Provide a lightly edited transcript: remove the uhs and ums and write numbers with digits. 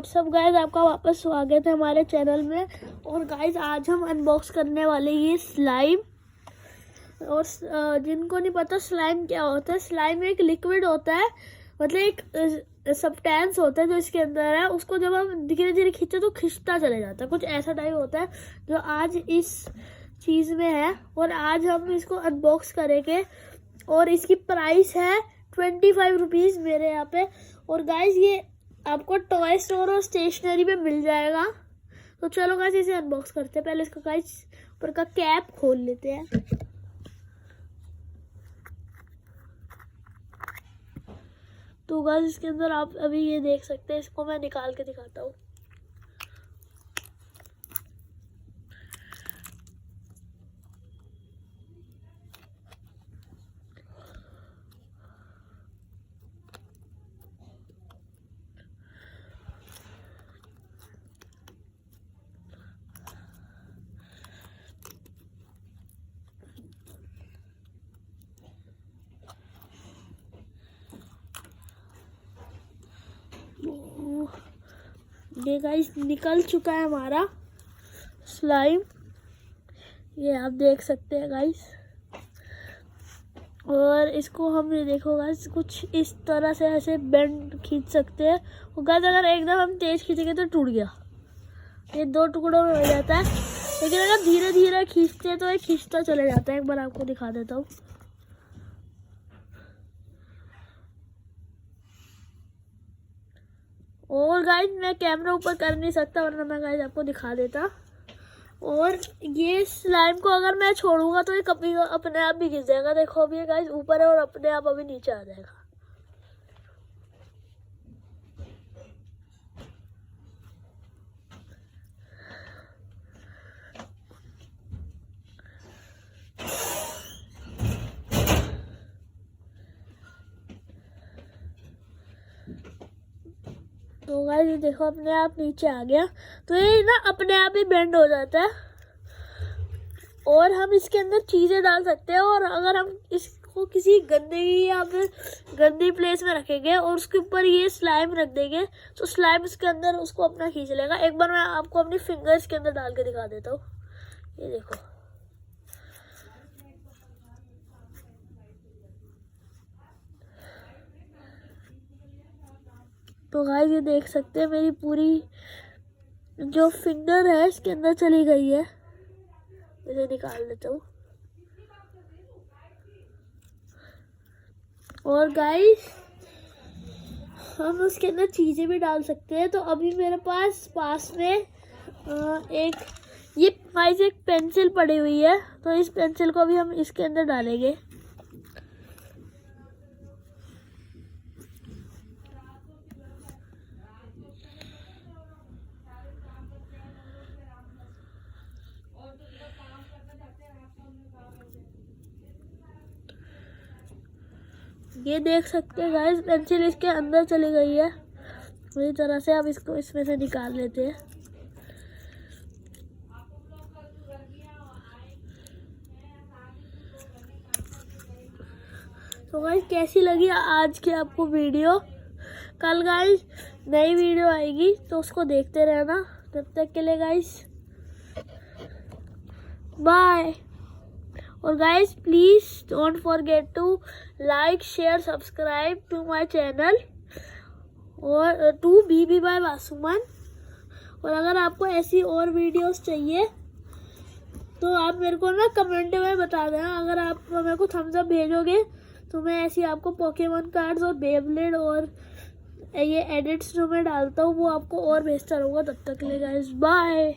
सब गाइस, आपका वापस स्वागत है हमारे चैनल में। और गाइस आज हम अनबॉक्स करने वाले ये स्लाइम। और जिनको नहीं पता स्लाइम क्या होता है, स्लाइम एक लिक्विड होता है, मतलब एक सब्सटेंस होता है जो इसके अंदर है। उसको जब हम धीरे धीरे खींचते तो खिंचता चले जाता है, कुछ ऐसा टाइप होता है जो आज इस चीज़ में है। और आज हम इसको अनबॉक्स करेंगे और इसकी प्राइस है 25 रुपीज़ मेरे यहाँ पे। और गाइस ये आपको टॉय स्टोर और स्टेशनरी पे मिल जाएगा। तो चलो गाइस इसे अनबॉक्स करते हैं। पहले इसका गाइस ऊपर का कैप खोल लेते हैं। तो गाइस इसके अंदर आप अभी ये देख सकते हैं, इसको मैं निकाल के दिखाता हूँ। ये गाइस निकल चुका है हमारा स्लाइम, ये आप देख सकते हैं गाइस। और इसको हम ये देखो गाइस कुछ इस तरह से ऐसे बेंड खींच सकते हैं। और गाइस अगर एकदम हम तेज खींचेंगे तो टूट गया, ये 2 टुकड़ों में हो जाता है। लेकिन अगर धीरे धीरे खींचते हैं तो ये खींचता चले जाता है। एक बार आपको दिखा देता हूँ। और गाइस मैं कैमरा ऊपर कर नहीं सकता, वरना मैं गाइस आपको दिखा देता। और ये स्लाइम को अगर मैं छोड़ूंगा तो ये कभी अपने आप भी गिर जाएगा। देखो अभी गाइस ऊपर है और अपने आप अभी नीचे आ जाएगा। तो गाइस ये देखो अपने आप नीचे आ गया। तो ये ना अपने आप ही बेंड हो जाता है। और हम इसके अंदर चीज़ें डाल सकते हैं। और अगर हम इसको किसी गंदगी या फिर गंदी प्लेस में रखेंगे और उसके ऊपर ये स्लाइम रख देंगे तो स्लाइम इसके अंदर उसको अपना खींच लेगा। एक बार मैं आपको अपनी फिंगर्स के अंदर डाल के दिखा देता हूँ। ये देखो, तो गाइस ये देख सकते हैं मेरी पूरी जो फिंगर है इसके अंदर चली गई है। इसे निकाल देता हूँ। और गाइस हम उसके अंदर चीज़ें भी डाल सकते हैं। तो अभी मेरे पास में एक पेंसिल पड़ी हुई है, तो इस पेंसिल को भी हम इसके अंदर डालेंगे। ये देख सकते हैं गाइस पेंसिल इसके अंदर चली गई है पूरी तरह से। अब इसको इसमें से निकाल लेते हैं। तो गाइस कैसी लगी आज की आपको वीडियो? कल गाइस नई वीडियो आएगी तो उसको देखते रहना। तब तक के लिए गाइस बाय। और guys please don't forget to like share subscribe to my channel और टू बीबी बाय वासुमन। और अगर आपको ऐसी और वीडियोस चाहिए तो आप मेरे को ना कमेंट में बता देना। अगर आप मेरे को थम्स अप भेजोगे तो मैं ऐसी आपको पोकेमॉन कार्ड्स और बेब्लेड और ये एडिट्स जो मैं डालता हूँ वो आपको और भेजता रहूँगा। तब तक के लिए गाइस बाय।